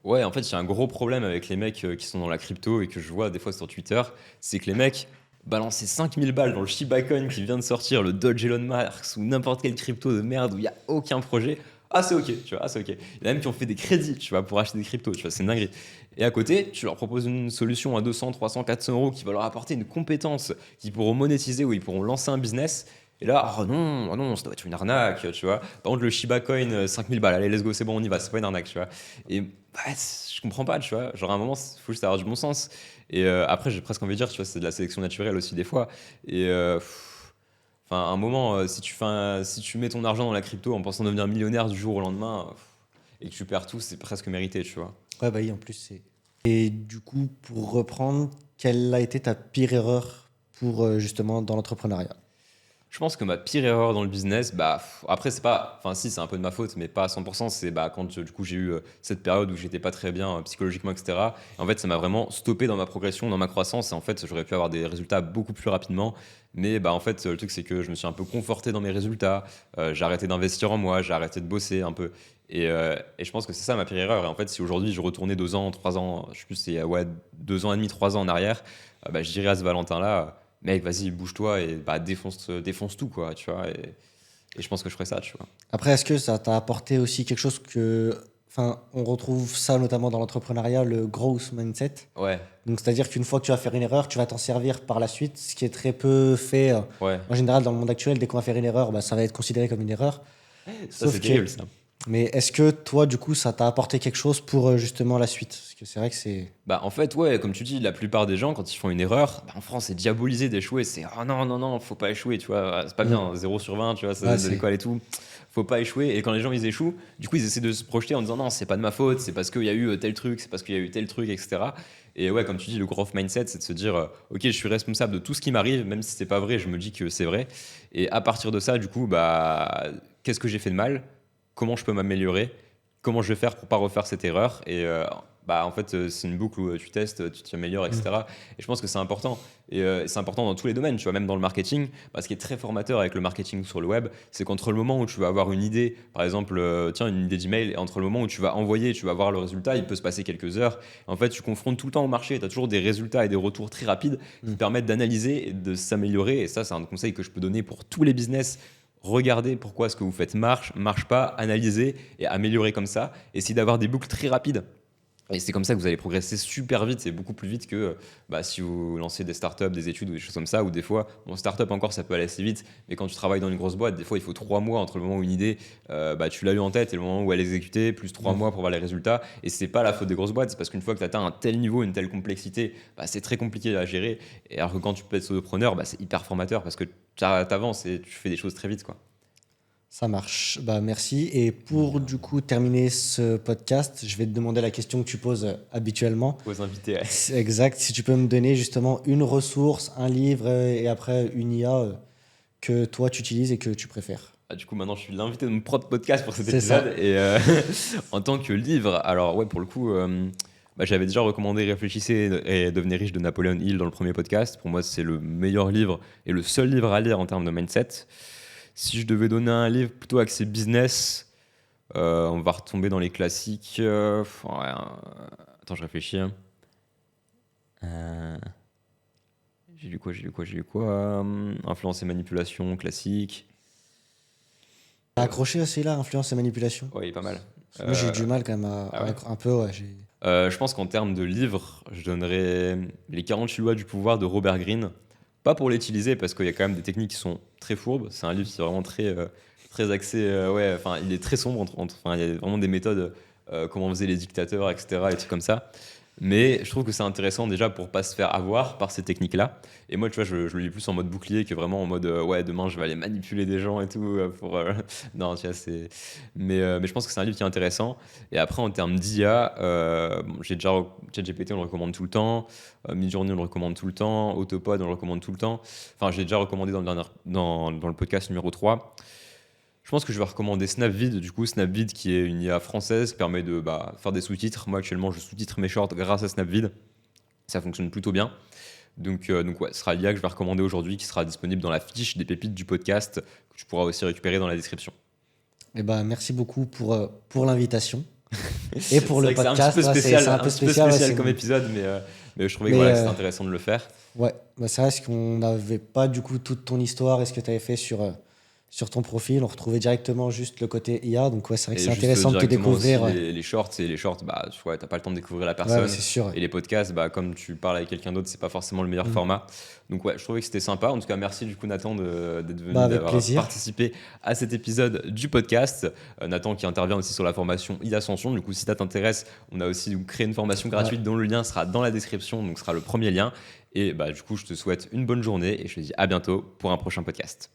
ouais, en fait, il y a un gros problème avec les mecs qui sont dans la crypto et que je vois des fois sur Twitter, c'est que les mecs balancer 5000 balles dans le Shiba Coin qui vient de sortir, le Doge Elon Musk ou n'importe quelle crypto de merde où il n'y a aucun projet. Ah, c'est ok, tu vois, ah, c'est ok. Il y en a même qui ont fait des crédits, tu vois, pour acheter des cryptos, tu vois, c'est une dinguerie. Et à côté, tu leur proposes une solution à 200, 300, 400 euros qui va leur apporter une compétence qu'ils pourront monétiser ou ils pourront lancer un business. Et là, oh non, ça doit être une arnaque, tu vois. Par contre, le Shiba Coin, 5000 balles, allez, let's go, c'est bon, on y va, c'est pas une arnaque, tu vois. Et je comprends pas, tu vois. Genre, à un moment, il faut juste avoir du bon sens. Et après, j'ai presque envie de dire, tu vois, c'est de la sélection naturelle aussi, des fois. Et enfin, à un moment, si tu mets ton argent dans la crypto en pensant devenir millionnaire du jour au lendemain, et que tu perds tout, c'est presque mérité, tu vois. Ouais, bah oui, en plus, c'est. Et du coup, pour reprendre, quelle a été ta pire erreur pour justement dans l'entrepreneuriat? Je pense que ma pire erreur dans le business, bah, après, c'est pas, enfin, si, c'est un peu de ma faute, mais pas à 100%. C'est bah, quand du coup j'ai eu cette période où j'étais pas très bien psychologiquement, etc. Et en fait, ça m'a vraiment stoppé dans ma progression, dans ma croissance. Et en fait, j'aurais pu avoir des résultats beaucoup plus rapidement. Mais bah, en fait, le truc, c'est que je me suis un peu conforté dans mes résultats. J'ai arrêté d'investir en moi, j'ai arrêté de bosser un peu. Et je pense que c'est ça ma pire erreur. Et en fait, si aujourd'hui je retournais 2 ans, 3 ans, je sais plus, c'est ouais, 2 ans et demi, 3 ans en arrière, bah, je dirais à ce Valentin-là, mec, vas-y, bouge-toi et bah, défonce tout, quoi, tu vois. Et je pense que je ferais ça, tu vois. Après, est-ce que ça t'a apporté aussi quelque chose que. Enfin, on retrouve ça notamment dans l'entrepreneuriat, le growth mindset. Ouais, Donc, c'est-à-dire qu'une fois que tu vas faire une erreur, tu vas t'en servir par la suite, ce qui est très peu fait. ouais. En général, dans le monde actuel, dès qu'on va faire une erreur, bah, ça va être considéré comme une erreur. Ça, Sauf c'est que. terrible, ça. Mais est-ce que toi, du coup, ça t'a apporté quelque chose pour justement la suite? Parce que c'est vrai que c'est. Bah, en fait, ouais, comme tu dis, la plupart des gens, quand ils font une erreur, bah, en France, c'est diabolisé d'échouer. C'est oh non, non, non, faut pas échouer, tu vois. C'est pas Mm. bien, 0/20, tu vois, Ouais, c'est de c'est. l'école et tout. Faut pas échouer. Et quand les gens ils échouent, du coup, ils essaient de se projeter en disant non, c'est pas de ma faute, c'est parce qu'il y a eu tel truc, c'est parce qu'il y a eu tel truc, etc. Et ouais, comme tu dis, le growth mindset, c'est de se dire ok, je suis responsable de tout ce qui m'arrive, même si c'est pas vrai, je me dis que c'est vrai. Et à partir de ça, du coup, bah, qu'est-ce que j'ai fait de mal? Comment je peux m'améliorer? Comment je vais faire pour pas refaire cette erreur? Et bah, en fait, c'est une boucle où tu testes, tu t'améliores, Mm. etc. Et je pense que c'est important. Et c'est important dans tous les domaines, tu vois, même dans le marketing. Ce qui est très formateur avec le marketing sur le web, c'est qu'entre le moment où tu vas avoir une idée, par exemple, tiens, une idée d'email, et entre le moment où tu vas envoyer et tu vas voir le résultat, il peut se passer quelques heures. En fait, tu confrontes tout le temps au marché, tu as toujours des résultats et des retours très rapides qui Mm. te permettent d'analyser et de s'améliorer. Et ça, c'est un conseil que je peux donner pour tous les business. Regardez pourquoi ce que vous faites marche pas, analysez et améliorez comme ça. Essayez d'avoir des boucles très rapides. Et c'est comme ça que vous allez progresser super vite, c'est beaucoup plus vite que bah, si vous lancez des startups, des études ou des choses comme ça, ou des fois, bon, startup encore, ça peut aller assez vite, mais quand tu travailles dans une grosse boîte, des fois, il faut 3 mois entre le moment où une idée, bah, tu l'as eu en tête et le moment où elle est exécutée, plus 3 mois pour voir les résultats. Et c'est pas la faute des grosses boîtes, c'est parce qu'une fois que tu atteins un tel niveau, une telle complexité, bah, c'est très compliqué à gérer. Et alors que quand tu peux être solopreneur, bah, c'est hyper formateur parce que tu avances et tu fais des choses très vite, quoi. Ça marche. Bah, merci. Et pour du coup terminer ce podcast, je vais te demander la question que tu poses habituellement. Aux invités, ouais. C'est exact. Si tu peux me donner justement une ressource, un livre et après une IA que toi tu utilises et que tu préfères. Ah, du coup, maintenant, je suis l'invité de mon propre podcast pour cet C'est ça. épisode. Et en tant que livre, alors, ouais, pour le coup, bah, j'avais déjà recommandé Réfléchissez et devenez riche de Napoléon Hill dans le premier podcast. Pour moi, c'est le meilleur livre et le seul livre à lire en termes de mindset. Si je devais donner un livre plutôt axé business, on va retomber dans les classiques. Ouais, attends, je réfléchis, hein. Euh, j'ai lu quoi Influence et manipulation, classique. T'as accroché à celui-là, influence et manipulation? Ouais, il est pas mal. Parce que moi j'ai eu du mal quand même Ah ouais. un peu. Ouais, Je pense qu'en termes de livres, je donnerais Les 48 lois du pouvoir de Robert Greene. Pas pour l'utiliser, parce qu'il y a quand même des techniques qui sont très fourbes. C'est un livre qui est vraiment très axé. Ouais, enfin, il est très sombre. Enfin, il y a vraiment des méthodes, comment faisaient les dictateurs, etc. Et trucs comme ça. Mais je trouve que c'est intéressant déjà pour pas se faire avoir par ces techniques-là. Et moi, tu vois, je le lis plus en mode bouclier que vraiment en mode ouais, demain je vais aller manipuler des gens et tout. Pour, non, tu vois, c'est. Mais je pense que c'est un livre qui est intéressant. Et après, en termes d'IA, bon, j'ai déjà ChatGPT, on le recommande tout le temps. Midjourney, on le recommande tout le temps. Autopod, on le recommande tout le temps. Enfin, j'ai déjà recommandé dans le podcast numéro 3. Je pense que je vais recommander Snapvid, du coup, Snapvid qui est une IA française qui permet de faire des sous-titres. Moi, actuellement, je sous-titre mes shorts grâce à Snapvid. Ça fonctionne plutôt bien. Donc ouais, ce sera l'IA que je vais recommander aujourd'hui, qui sera disponible dans la fiche des pépites du podcast, que tu pourras aussi récupérer dans la description. Et ben merci beaucoup pour l'invitation et C'est pour le vrai que c'est un petit podcast. peu Ouais, spécial, c'est un peu spécial. Ouais, comme épisode, mais je trouvais que mais, voilà, c'était intéressant de le faire. ouais, bah, c'est vrai qu'on n'avait pas du coup toute ton histoire et ce que tu avais fait sur ton profil. On retrouvait directement juste le côté IA. Donc, ouais, c'est vrai que Et c'est juste intéressant de te directement découvrir. aussi Ouais, les shorts, et les shorts, bah, tu vois, t'as pas le temps de découvrir la ouais, personne. c'est sûr. Et les podcasts, bah, comme tu parles avec quelqu'un d'autre, c'est pas forcément le meilleur Mm. format. Donc ouais, je trouvais que c'était sympa. En tout cas, merci du coup Nathan d'être Bah, venu, avec d'avoir plaisir. participé à cet épisode du podcast. Nathan qui intervient aussi sur la formation e-Ascension. Du coup, si ça t'intéresse, on a aussi créé une formation Ouais. gratuite dont le lien sera dans la description, donc ce sera le premier lien. Et bah, du coup, je te souhaite une bonne journée et je te dis à bientôt pour un prochain podcast.